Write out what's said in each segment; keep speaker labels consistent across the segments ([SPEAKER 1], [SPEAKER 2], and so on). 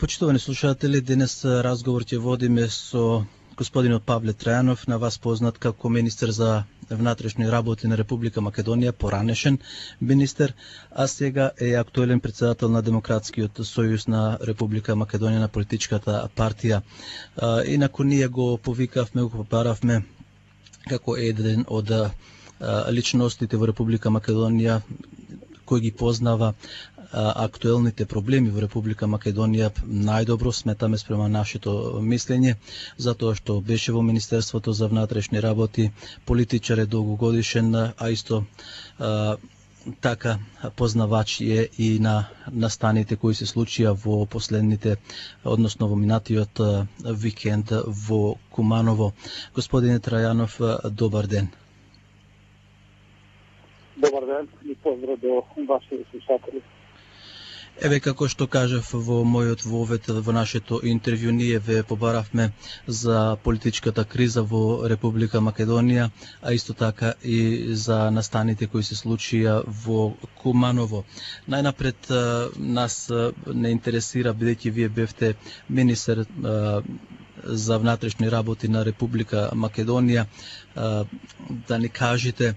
[SPEAKER 1] Почитувани слушатели, денес разговор ќе водиме со господинот Павле Трајанов, на вас познат како министер за внатрешни работи на Република Македонија, поранешен министер, а сега е актуелен председател на Демократскиот сојуз на Република Македонија, на политичката партија. Инаку ние го повикавме, го попаравме како еден од личностите во Република Македонија кој ги познава актуелните проблеми во Република Македонија најдобро, сметаме спрема нашето мислење, затоа што беше во Министерството за внатрешни работи, политичар е долгогодишен, а исто така познавач е и на настаните кои се случија во последните, односно во минатиот викенд во Куманово. Господине Трајанов, добар ден.
[SPEAKER 2] Добар ден и поздрав до вашите слушатели.
[SPEAKER 1] Еве, како што кажав во мојот вовед во нашето интервју, ние ве побаравме за политичката криза во Република Македонија, а исто така и за настаните кои се случија во Куманово. Најнапред нас не интересира, бидејќи вие бевте министер за внатрешни работи на Република Македонија, да ни кажете,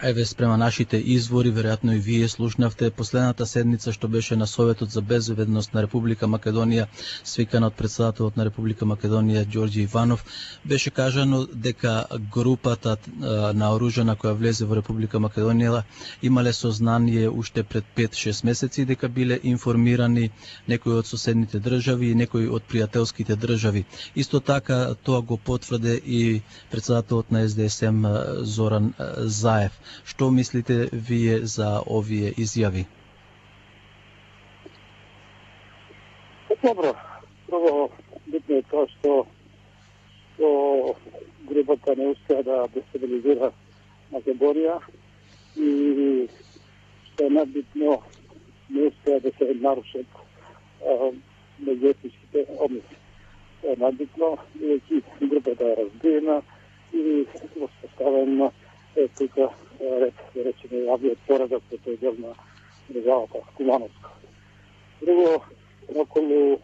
[SPEAKER 1] еве спрема нашите извори, веројатно и вие слушнавте, последната седница што беше на Советот за безбедност на Република Македонија, свикана од председателот на Република Македонија Ѓорѓе Иванов, беше кажано дека групата наоружена која влезе во Република Македонија имале сознание уште пред 5-6 месеци дека биле информирани некои од соседните држави и некои од пријателските држави. Исто така тоа го потврде и председателот на СДСМ Зоран Заев. Што мислите вие за овие изјави?
[SPEAKER 2] Добро, прво битно е тоа што групата не успеа да дестабилизира Македонија и што е најбитно не успеа да се нарушат меѓуетничките односи. Тоа е најбитно, бидејќи групата е разбиена и воспоставена е тука речено авиот поредок по тој дел на државата Кумановска. Друго, околу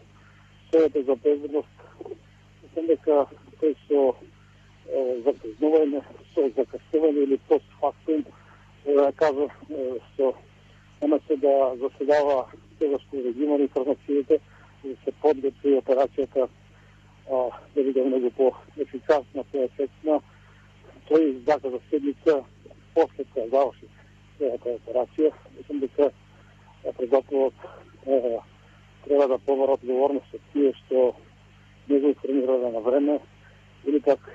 [SPEAKER 2] Советот за безбедност, мислам дека тој со закъснување, со закъснување или постфактум, кажа со наместо да заседава сега што ги има информациите, да се подготви операцијата да биде многу по-ефикасна, по-ефектна. Тој заказа седница после тоа заврши целата операција. Мислам дека председателот треба да побара одговорност од тие што не го информирале на време, или пак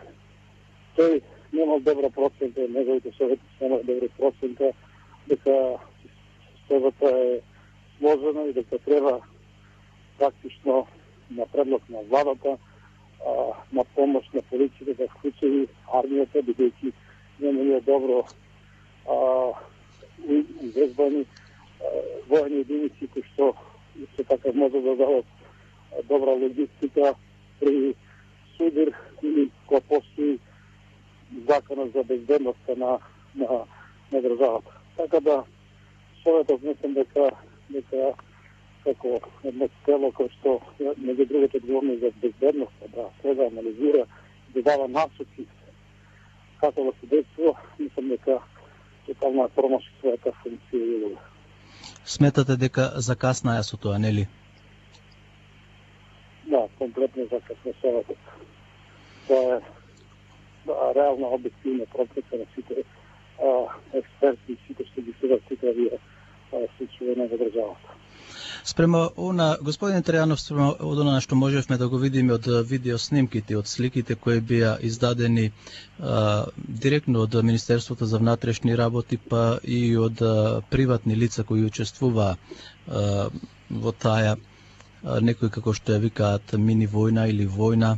[SPEAKER 2] тој немал добра процента, неговите советници немал добра процента, дека системата е сложена и дека треба практично на предлог на владата, на помош на полицијата да вклучи армијата, бидејќи немале добро извезбани воени единици кои што се така може да дадат добра логистика при судир или кога постои законот за безбедноста на државата. Така да Советот мислам дека како едно тело кој што меѓу другите одговорни за безбедноста да следа, анализира, да дава насоки како да се действува, мислам дека тотално промаши својата функција и улога.
[SPEAKER 1] Сметате дека закаснаја со тоа, нели?
[SPEAKER 2] Да, комплетно закасна Советот. Тоа е реална објективна процеса на сите експерти и сите што ги следат сите овие случаи на државата.
[SPEAKER 1] Спрема она, господин Трајанов, спрема од она што можевме да го видиме од видеоснимките, од сликите кои беа издадени директно од Министерството за внатрешни работи, па и од приватни лица кои учествуваа во таа некои како што ја викаат мини војна или војна,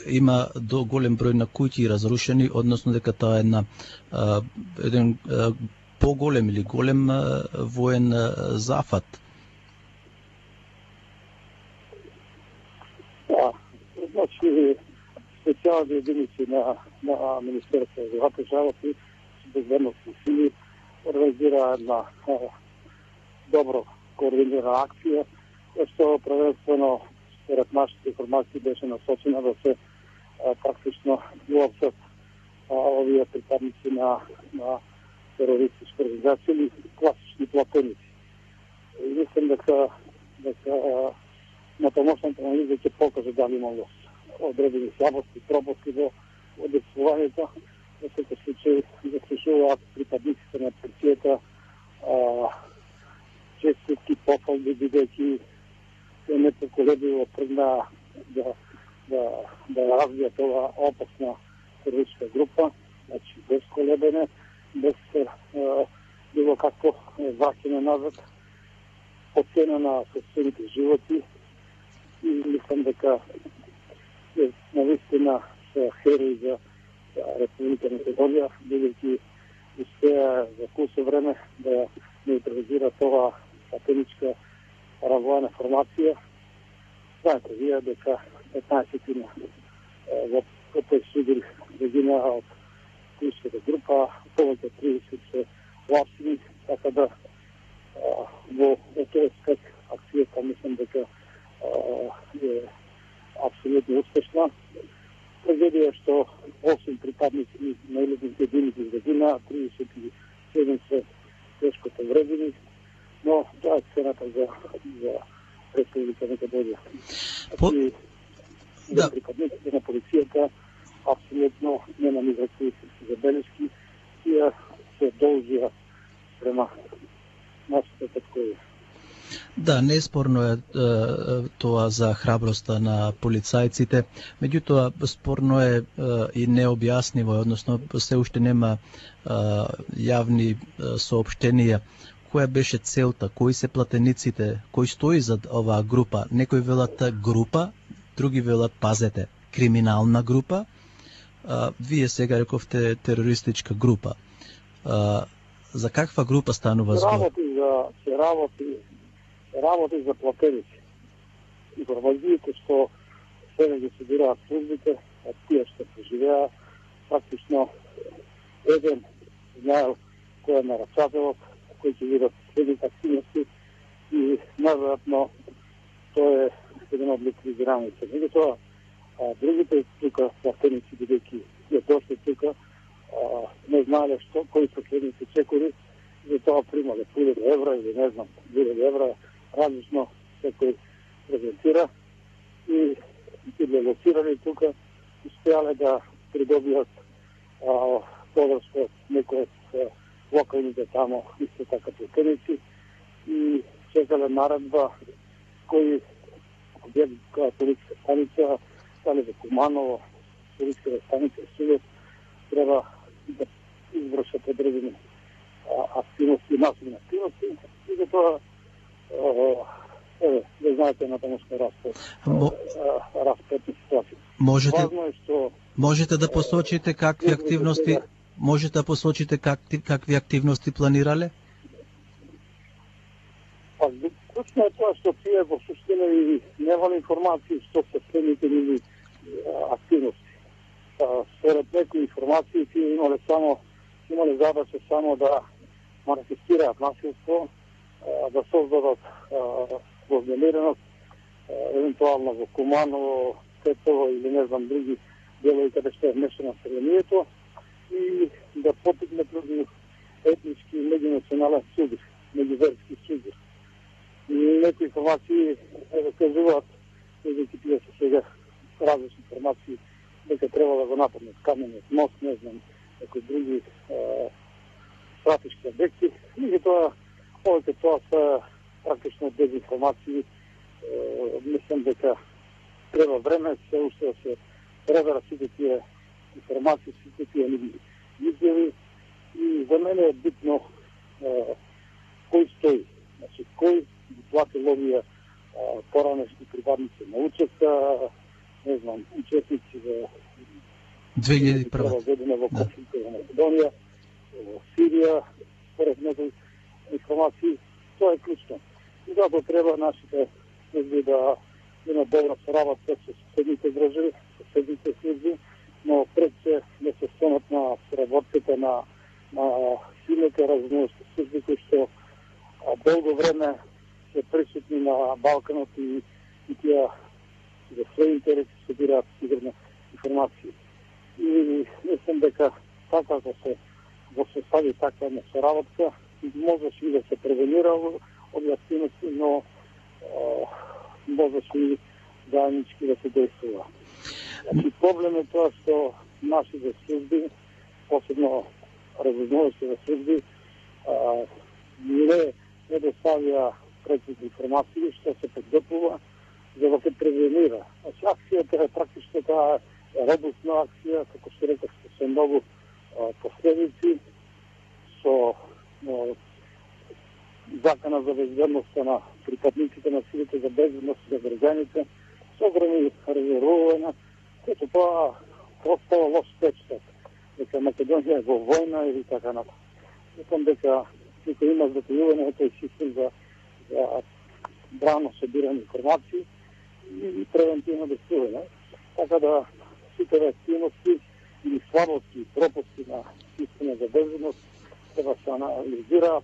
[SPEAKER 1] има до голем број на куќи разрушени, односно дека тоа е еден поголем или голем воен зафат.
[SPEAKER 2] Да, значи специјални единици на Министерството за вътрешни работи, безбедност и сили организира една добро координирана акција, што првенствено според нашите информации беше насочена да се практично уопсат овие припадници на терористички организации или класични платеници. И мислам дека на помошната анализа ќе покаже дали имало одредени слабости, пропуски во одействувањето. Во секој случај заслужуваат припадниците на полицијата честитки, пофалби, бидејќи се непоколебиво тргна да развијат ова опасна терористичка група, значи без колебене, без било какво враќање назад, по цена на собствените животи. И мислам дека навистина се херои за Република Македонија, бидејќи успеа за кусо време да неутрализира ова сателитска развојна формација. Знаете вие дека 15 во тој судир загина од терористичката група, повеќе 30 се лапсини, така да во тој аспект акцијата мислам дека е апсолутно успешна. Трагедија што 8 припадници на елитните единици загина, 37 се тешко повредени, но тоа е цената за Република Македонија. Да. Припадниците на полицијата апсолутно нема никакви забелешки и се должија према нашите такови.
[SPEAKER 1] Да, неспорно е тоа за храброста на полицајците, меѓутоа спорно е и необјаснимо, односно се уште нема јавни соопштенија. Која беше целта, кои се платениците, кој стои зад оваа група? Некои велат група, други велат, пазете, криминална група. Вие сега рековте терористичка група. За каква група станува збор?
[SPEAKER 2] Работи за платеници. Информациите што сега ги собираат службите, од тие што преживеа, практично еден знаел кој е нарачателот, кои ќе видат следните активности и наверојатно тоа е еден од ликвидираните. Меѓутоа, другите тука платеници, бидејќи ја дошли тука, не знаеле кои се следните чекори, за тоа примале 1000 евра или не знам, 2000 евра, различно секој презентира и биле лоцирани тука, успеале да придобијат подршка од некој од локалните тамо исто така платеници и чекале наредба кои која полициска станица, дали во Куманово, полициската станица Сувет, треба да извршат одредени активности, насилни активности и за тоа не знаете на тамошка распетни ситуации.
[SPEAKER 1] Можете да посочите какви активности какви активности планирале?
[SPEAKER 2] Клучно е тоа што тие во суштина и немале информации што се следните нивни активности. Според некои информации тие имале задача само да манифестираат насилство, да создадат вознемиреност, евентуално во Куманово, Тетово или не знам други делови каде што е вмешано населението и да потикнат етнички и меѓунационален судир, меѓуверски судир. И некои информации кажуваат, бидејќи тие се сега различни информации, дека треба да го нападнат каменот мост, не знам, некои други стратешки објекти. Меѓутоа, повеќе тоа се практично дезинформации. Мислам дека треба време се уште да се пребера сите тие информации, сите тие изјави. И за мене е битно кој стои, значи кој ги платил овие поранешни припадници на УЧК, не знам, учесници во
[SPEAKER 1] 2001
[SPEAKER 2] година во конфликта во Македонија, во Сирија, според некои информации, тоа е клучно. И затоа треба нашите служби да имат добра соработка со соседните држави, соседните служби, но пред се да се стонат на соработката на силните разузнавачки служби кои што долго време се присутни на Балканот и тие за своји интереси собираат сигурно информации. И мислам дека така ако се состави таква една соработка, можеше и да се превенира овие активности, но можеше и заеднички да се действува. Значи, проблем е тоа што нашите служби, посебно разузнавачките служби, не доставија прецизни информации што се подготвува за да се превенира. Значи, акцијата е практично таа робустна акција, како што реков, со многу последици, со закана за безбедноста на припадниците на силите за безбедност за граѓаните, со огромни резервувања, което тоа остава лош впечаток, дека Македонија е во војна или така натаму. Мислам дека тука има затојување на тој систем за брано собиране информации и превентивно действување. Така да сите активности или слабости и пропуски на системот за безбедност треба се анализираат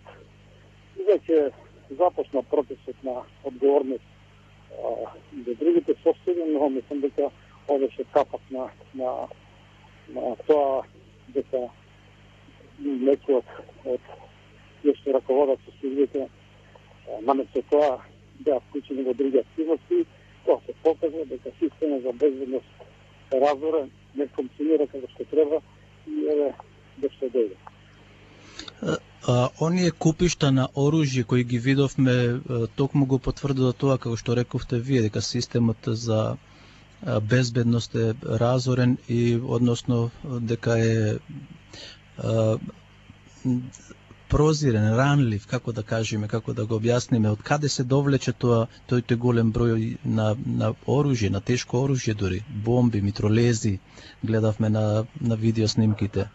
[SPEAKER 2] и веќе започна процесот на одговорност за другите соседи, но мислам дека ова беше капак на тоа дека некои од тие што раководат со службите наместо тоа беа вклучени во други активности. Тоа се покажа дека системот за безбедност е разорен, не функционира како што треба и еве до што дојде.
[SPEAKER 1] Оние купишта на оружје кои ги видовме токму го потврдува тоа како што рековте вие, дека системот за безбедност е разорен и односно дека е прозирен, ранлив, како да кажеме, како да го објасниме, од каде се довлече тој голем број на оружје, на тешко оружје дури, бомби, митролези, гледавме на видеоснимките.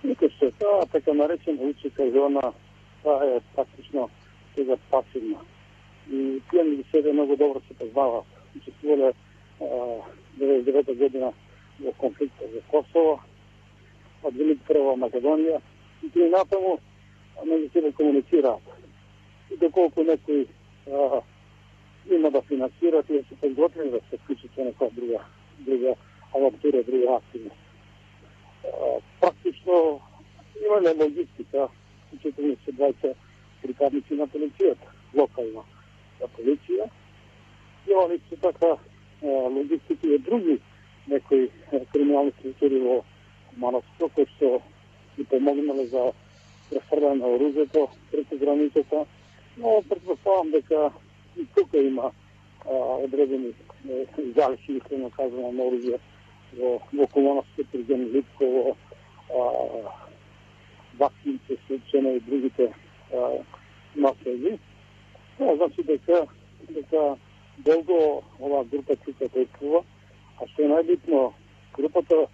[SPEAKER 2] Никој што тоа, така наречена учека зона, тоа е практично сега пасивна. И тие меѓу себе многу добро се познаваат. Учествувале 99 година во конфликтот за Косово, од Велика Прва Македонија, и тие натаму меѓу себе комуницираат. И доколку некој има да финансира, тие се подготвени да се вклучат во некоја друга авантура, друга активност. Практично имале логистика, включително се 20 прикладници на полицијата, локална полиција. Имале се така логистики и други некои криминални структури во Кумановско, кои што ги помогнале за префрлање на оружјето преку границата, но претпоставам дека и тука има одредени залиши, искрено казано, на оружје во Кумановско, Тригени, Липково, Вакинце, Случено и другите насели. Значи дека долго оваа група тука действува, а што е најбитно, групата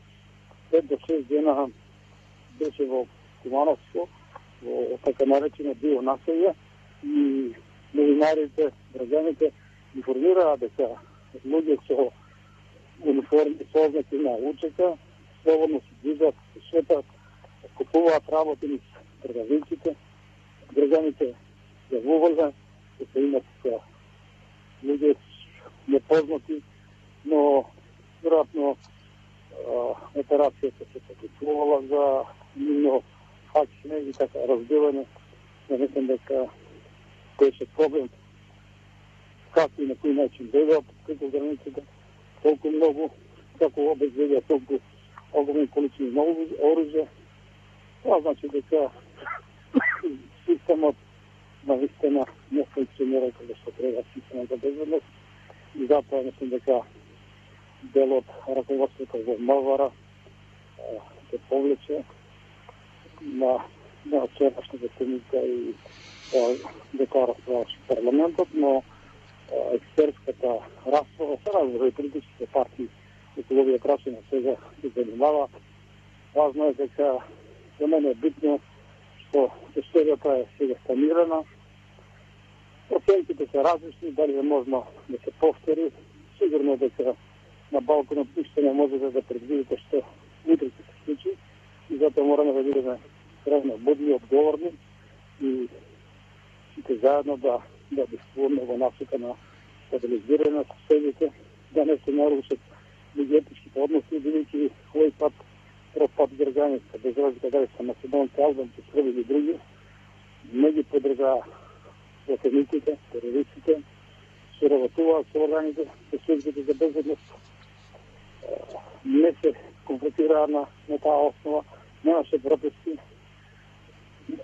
[SPEAKER 2] 5 до 6 дена беше во Кумановско, во така наречено диво населје, и новинарите, граѓаните информираа дека луѓе со униформи, со ознаки на УЧК, слободно се движат, се шетат, купуваат работи пред магазинците, граѓаните јавувале дека имат луѓе непознати, но веројатно операцијата се подготвувала за нивно факсине и така разбивање. Мислам дека беше проблем како и на кој начин дојдоа преку границите, толку многу, како обезбедија толку огромни количини оружје. Това значи дека системот наистина не функционира како што треба, системот за безбедност, и затоа мислам дека дел од раководството во МВР се повлече на вчерашната седница и декларација во парламентот, но експертската расправа се разговори политичките партии околу овие прашања сега се занимаваат. Важно е дека за мене е битно што историјата е сега станирана. Оценките се различни, дали е можно да се повтори. Сигурно дека на Балканот ништо не може да предвидите што утре ќе се случи, и затоа мораме да бидеме крайно будни, одговорни и сите заедно да действуваме во насока на стабилизирање на соседите, да не се нарушат меѓуетничките односи, бидејќи овој пат прв пат граѓаните, без разлика дали се македонци, албанци, срби или други, не ги подржаа противниците, терористите, се работуваат со органите, со службите за безбедност, не се конфронтираа на таа основа, немаше протести,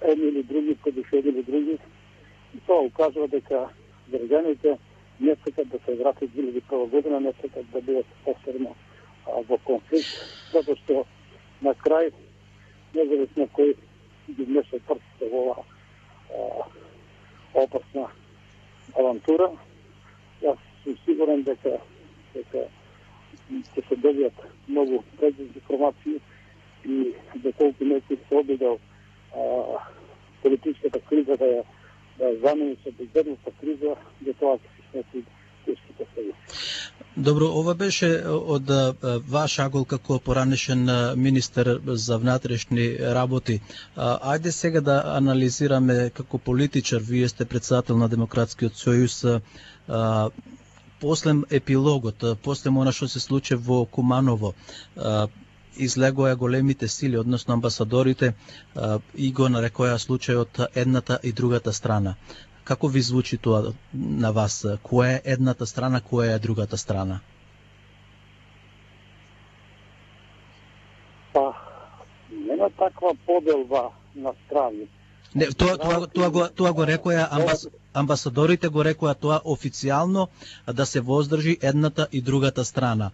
[SPEAKER 2] едни или други, подушени или други. И тоа укажува дека граѓаните не сакат да се вратат 2001 година, не сакат да бидат повторно во конфликт, затоа што на крај, независно кој ги меша прстите во оваа опасна авантура, јас сум сигурен дека ќе се добијат многу прецизни информации и доколку некој се обидел политичката криза да ја замени со безбедностна криза, за тоа ќе се снеси тешките следици.
[SPEAKER 1] Добро, ова беше од ваш агол како поранешен министер за внатрешни работи. Ајде сега да анализираме како политичар, вие сте председател на Демократскиот сојуз, после епилогот, после она што се случи во Куманово, излегоа големите сили, односно амбасадорите, и го нарекоја случајот едната и другата страна. Како ви звучи тоа на вас? Која е едната страна, која е другата страна?
[SPEAKER 2] Па, нема таква поделба на страни.
[SPEAKER 1] Не, тоа го рекоја амбасадорите, го рекоја тоа официјално, да се воздржи едната и другата страна.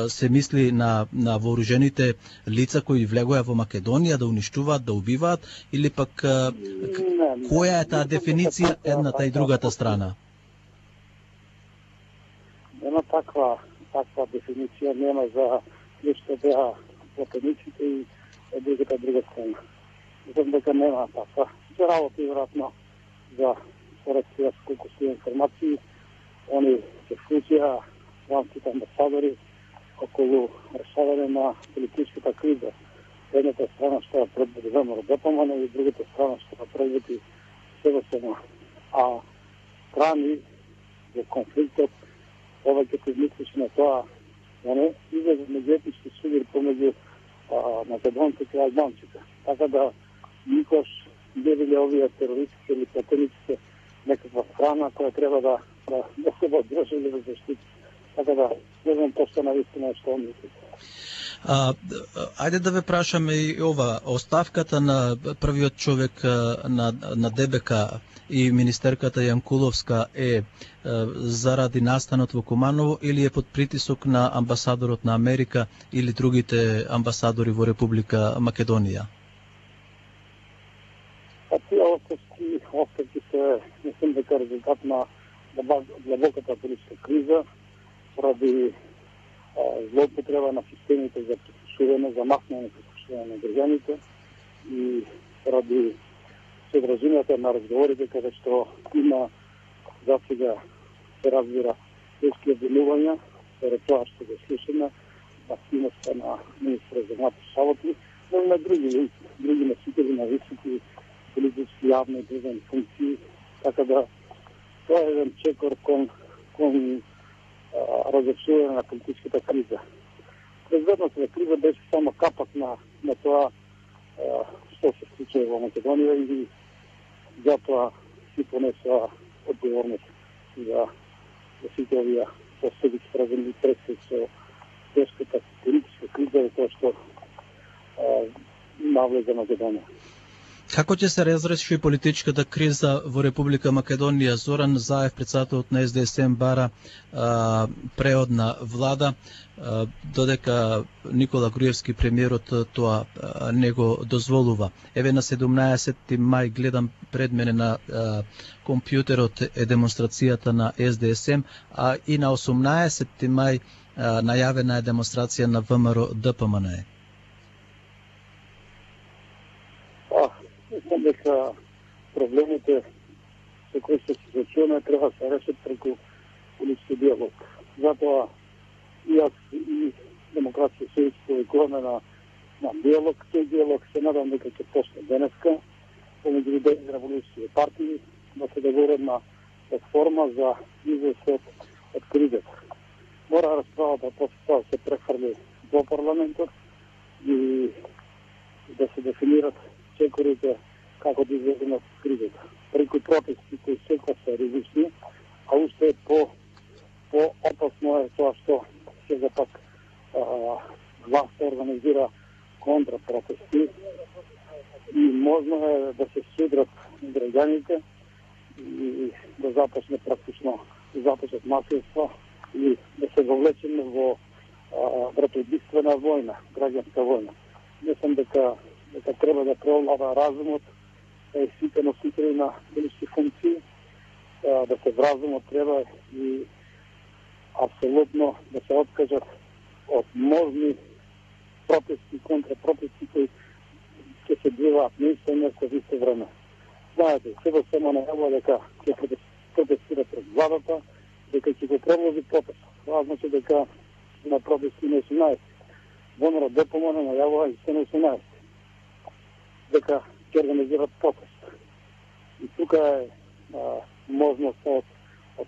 [SPEAKER 1] Се мисли на вооружените лица кои влегоја во Македонија да уништуваат, да убиваат, или пак која е таа дефиниција едната и другата страна?
[SPEAKER 2] Нема таква дефиниција, нема за нешто беа платениците и другата друга страна. Знам дека нема таква. Се работи веројатно за соработуваат колку се информации, они се вклучија франските амбасадори околу решавање на политичката криза. Едната страна што ја предводи ВМРО ДПМН и другата страна што ја предводи СДСМ. А страни за конфликтот повеќе мислиш на тоа, не излезе меѓуетнички судир помеѓу македонците и албанците. Така да никош не биле овие терористите или платениците некаква страна која треба да се поддржи или да заштити. Така да, не знам точно навистина што мислите.
[SPEAKER 1] Ајде да ве прашаме и ова. Оставката на првиот човек на ДБК и министерката Јанкуловска е заради настанот во Куманово или е под притисок на амбасадорот на Америка или другите амбасадори во Република Македонија?
[SPEAKER 2] Тие оставки се, мислам дека резултат на длабоката политичка криза, поради злоупотреба на системите за прислушување, за махнење на прислушување на граѓаните и поради содржината на разговорите каде што има засега се разбира тешки обвинувања, заради тоа што го слушаме на активноста на министра за внатрешни работи, но и на други носители на високи политички јавни и државни функции, така да тоа е еден чекор кон разрешување на политичката криза. Безбедностната криза беше само капак на тоа што се случува во Македонија и затоа си понесоа одговорност за сите овие последици сврзани со тешката политичка криза и тоа што навлезе Македонија.
[SPEAKER 1] Како ќе се разреши политичката криза во Република Македонија? Зоран Заев, председателот на СДСМ, бара преодна влада, додека Никола Груевски, премиерот, тоа не го дозволува. Еве на 17 мај гледам пред мене на компјутерот е демонстрацијата на СДСМ, а и на 18 мај најавена е демонстрација на ВМРО ДПМН.
[SPEAKER 2] Мислам дека проблемите со кои се соочуваме треба да се решат преку политички диалог. Затоа и јас и Демократскиот сојуз повикуваме на диалог. Тој диалог се надам дека ќе почне денеска помеѓу идејни револуции партии да се договорат на платформа за излез од кризата. Мора расправата после тоа се прехврли во парламентот и да се дефинират чекорите како да излеземе од кризата. Преку протести кои секој се ризични, а уште по-опасно е тоа што сега пак власта организира контрапротести и можно е да се судрат граѓаните и да започне практично насилство и да се вовлечеме во братоубиствена војна, граѓанска војна. Мислам дека треба да преовлада разумот и сите носители на политички функции, да се вразумот треба и апсолутно да се откажат од можни протести, контрапротести кои ќе се движат наистина со исто време. Знаете, сега само најавува дека ќе протестира пред владата, дека ќе го продолжи протест. Това значи дека на протести на 18. ВМРО ДПМН најавува и на 18. Дека ќе организират протест. И тука е можност од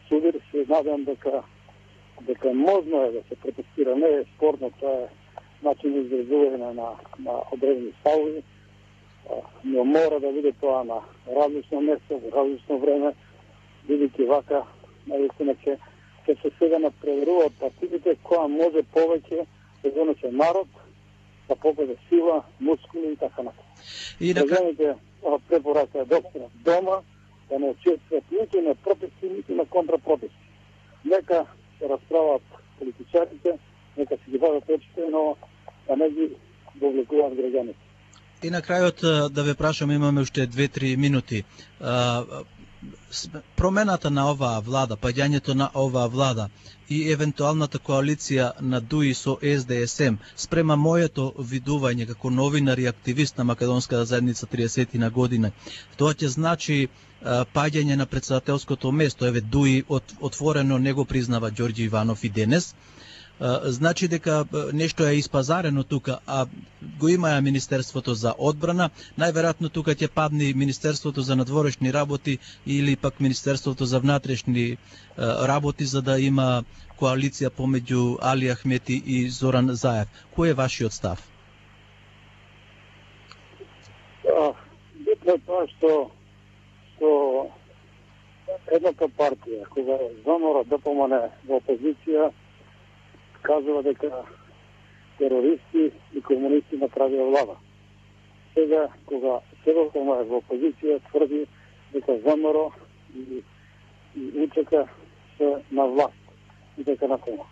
[SPEAKER 2] судир. Се надам дека можно е да се протестира. Не е спорно, тоа е начин за изразување на одредени ставови, но мора да биде тоа на различно место, во различно време, бидејќи вака наистина ќе се сега надпреверуваат партиите која може повеќе да донесе народ, да покаже сила, мускули и така натаму. Граѓаните препорака е да останат дома, да не учествуват ниту на протести, ниту на контрапротести. Нека се расправат политичарите, нека се ги вадат очите, но да не ги вовлекуваат граѓаните.
[SPEAKER 1] И на крајот да ве прашам, имаме уште 2-3 минути. Промената на оваа влада, паѓањето на оваа влада и евентуалната коалиција на ДУИ со СДСМ спрема моето видување како новинар и активист на македонската заедница 30 година, тоа ќе значи паѓање на претседателското место. Еве ДУИ отворено не го признава Ѓорѓи Иванов и денес. Значи дека нешто е испазарено тука, а го има Министерството за одбрана, најверојатно тука ќе падне и Министерството за надворешни работи или пак Министерството за внатрешни работи, за да има коалиција помеѓу Али Ахмети и Зоран Заев. Кој е вашиот став?
[SPEAKER 2] Битно е тоа што едната партија, кога ВМРО ДПМН во опозиција, кажува дека терористи и комунисти направија влада. Сега, кога СДСМ е во опозиција, тврди дека ВМРО и УЧК се на власт и дека натаму.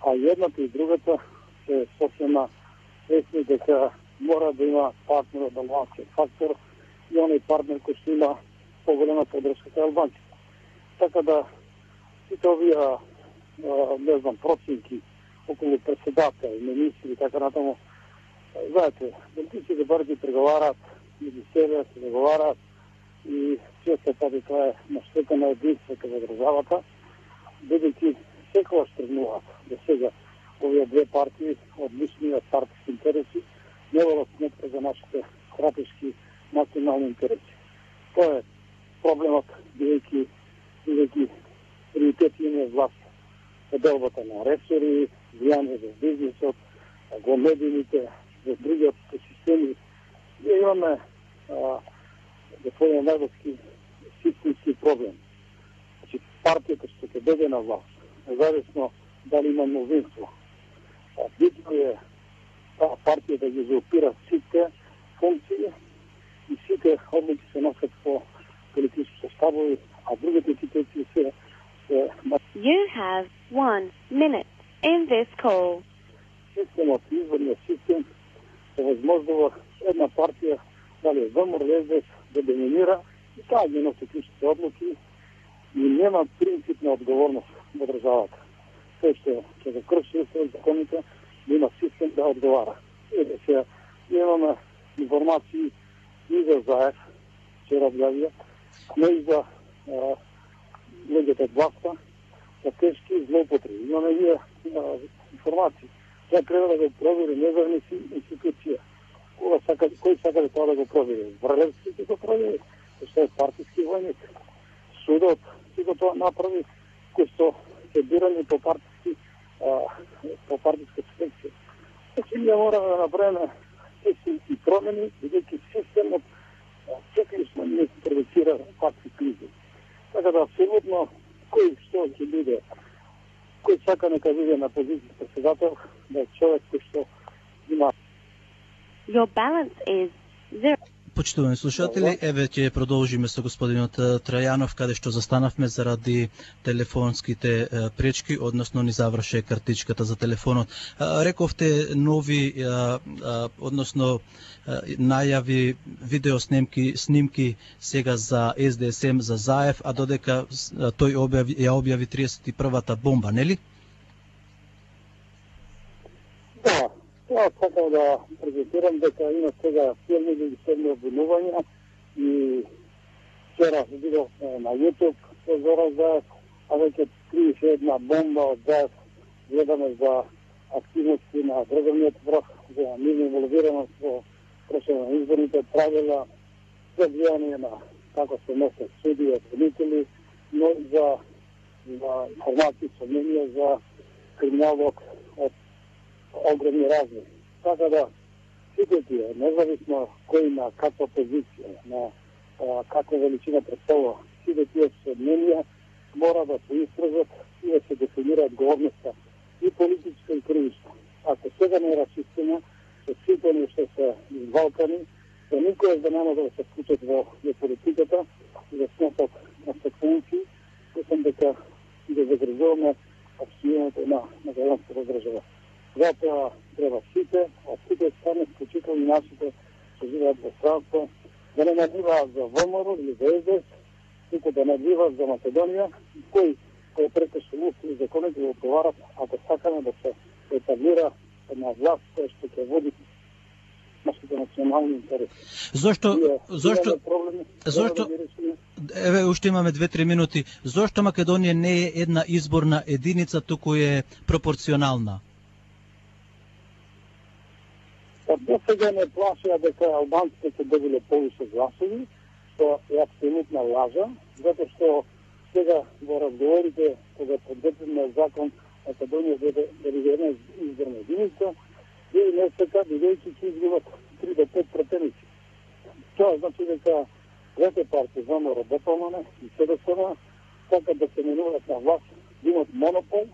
[SPEAKER 2] А едната и другата се сосема свесни дека мора да има партнер од албанскиот фактор и оној партнер кој што има поголема поддршка кај албанците. Така да сите овие проценки околу председател, министри и така натаму. Знаете, политичките партии преговараат меѓу себе, се договараат и често пати тоа е на штета на единството во државата, бидејќи секогаш тргнуваат до сега овие две партии од личниот партиски интереси, не водат сметка за нашите стратешки национални интереси. Тоа е проблемот, бидејќи приоритети има власт. Поделбата на ресори, влијание за бизнисот, во медиите, во другиот системи. Ние имаме господин најголемски системски проблем. Значи, партијата што ќе дојде на власт, независно дали има мнозинство, битно е таа партија да ги заопира сите функции и сите одлуки се носат по политички штабови, а другите институции се
[SPEAKER 3] You have 1 minute in this call.
[SPEAKER 2] Системот, изборниот систем, се возможнува една партија, дали е ВМРО или СДС, да доминира и таа ги носи клучните одлуки и нема принципна одговорност во државата. Тој што ќе го крши законите, има систем да одговара. Еде сега, имаме информации и за Заев, вчера објавија, но и за луѓето од власта, за тешки злоупотреби. Имаме и информации. Тоа треба да го провери независна институција. кој сака тоа да го проведе? Врлевски ќе го проведе, што е партиски војник. Судот ќе го тоа направи, кој што се бирани по партиска селекција. Значи, ние мораме да направиме и промени, бидејќи системот циклично не се провокира такви кризи. Така да, абсолютно, кој што ќе биде, кој сака нека биде на позиција председател, да е човек кој што има.
[SPEAKER 3] Your balance is 0.
[SPEAKER 1] Почитувани слушатели, еве ќе продолжиме со господинот Трајанов, каде што застанавме заради телефонските пречки, односно ни заврше картичката за телефонот. Рековте нови, односно најави, снимки сега за СДСМ, за Заев, а додека тој ја објави 31-та бомба, нели?
[SPEAKER 2] Да. Тоа сакам да презентирам дека има сега силни легитимни обвинувања и вчера видов на YouTube со Зоран Заев, а веќе 31 бомба од Заев. Гледаме за активности на државниот врх, за нивна инволвираност во прошење на изборните правила, за влијание на како се месат суди и обвинители, но и за информации, сомненија за криминалот од огромни размери. Така да, сите тие, независно кој на каква позиција, на каква величина представува, сите тие сомненија мора да се истражат и да се дефинира одговорноста и политичка и кривична. Ако сега не е расистена, со сите ни што се извалкани, то никој да нема да се вклучат во политиката и да снесат консеквенции, мислам дека да загрижуваме обстојањето на граѓанската држава. Затоа треба сите, од сите страни, вклучително нашите што живеат во странство, да не набиваат за ВМРО или за СДС, туку да набиваат за Македонија, кој прекрши устави и законите да одговарат, ако сакаме да се етаблира една власт која што ќе води нашите национални интереси.
[SPEAKER 1] Зошто еве уште имаме 2-3 минути. Зошто Македонија не е една изборна единица, туку е пропорционална?
[SPEAKER 2] До сега не плашија дека албанците ќе добиле повише гласови, што е апсолутна лажа, затоа што сега во разговорите кога подготвиме закон Македонија да биде една изборна единица, и не сека бидејќи ќе изгубат 3 до 5%. Тоа значи дека двете партии, ВМРО, ДПМН и СДСМ, сакат да се менуваат на власт, да имат монопол,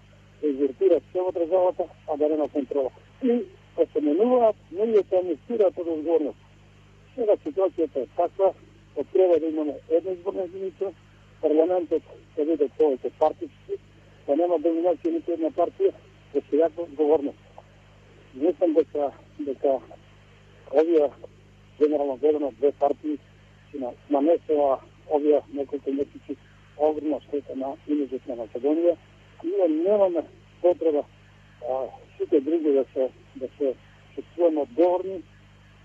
[SPEAKER 2] да извертират цело државата, а да нема контрола. И да се менуваат, не да се амнистираат од одговорност. Сега ситуацијата е таква, да треба да имаме една изборна единица, парламентот да биде повеќе партиски, да нема доминација нито една партија, да се јаква одговорност. Мислам дека овие генерално гледано две партии нанесува овие неколку месеци огромна штета на имиджот на Македонија. Ние немаме потреба сите други да се чувствуваме одговорни,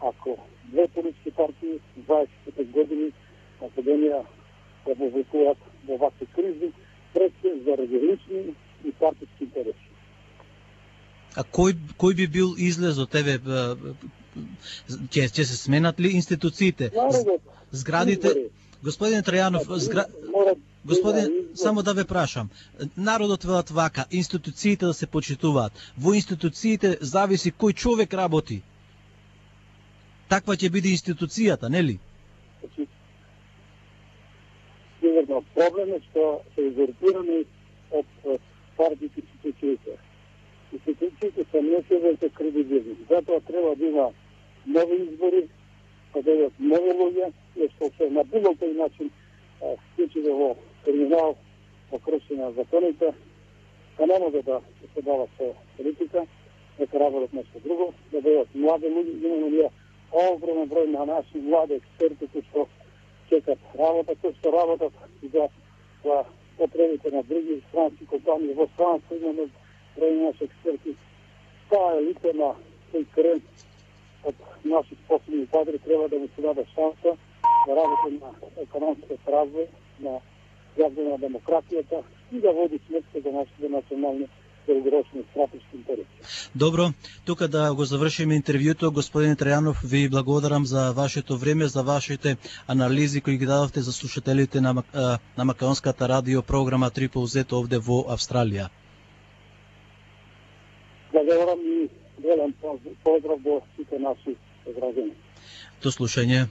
[SPEAKER 2] ако две политички партии 25 години Македонија да вовлекуваат во вакви кризи, пред се заради лични и партиски интереси.
[SPEAKER 1] А кој би бил излезот, еве, ќе се сменат ли институциите? Зградите? Господин Трајанов, само да ве прашам. Народот велат вака, институциите да се почитуваат. Во институциите зависи кој човек работи. Таква ќе биде институцијата, нели?
[SPEAKER 2] Сигурно проблем е што се изолирани од партиите институциите. Институциите се не се веќе кредибилни. Затоа треба да има нови избори, да бидат нови луѓе, и што се на било кој начин вклучи во криминал, во кршење на законите, да не може да се дава со политика, да работат нешто друго, да бидат млади луѓе, имаме ние огромен број на наши млади експерти кои што чекат работа, кои што работат за потребите на други странски компании. Во странство имаме број наши експерти. Таа е лице на тој крен од наши способни кадри треба да му се даде шанса да работи на економскиот развој, на јавна демократијата и да води сметка за нашите национални долгорочни стратешки интереси.
[SPEAKER 1] Добро, тука да го завршиме интервјуто. Господин Трајанов, ви благодарам за вашето време, за вашите анализи кои ги дадовте за слушателите на македонската радио програма Трипл Зет овде во Австралија.
[SPEAKER 2] Благодарам и голем поздрав до сите наши граѓани.
[SPEAKER 1] До слушање.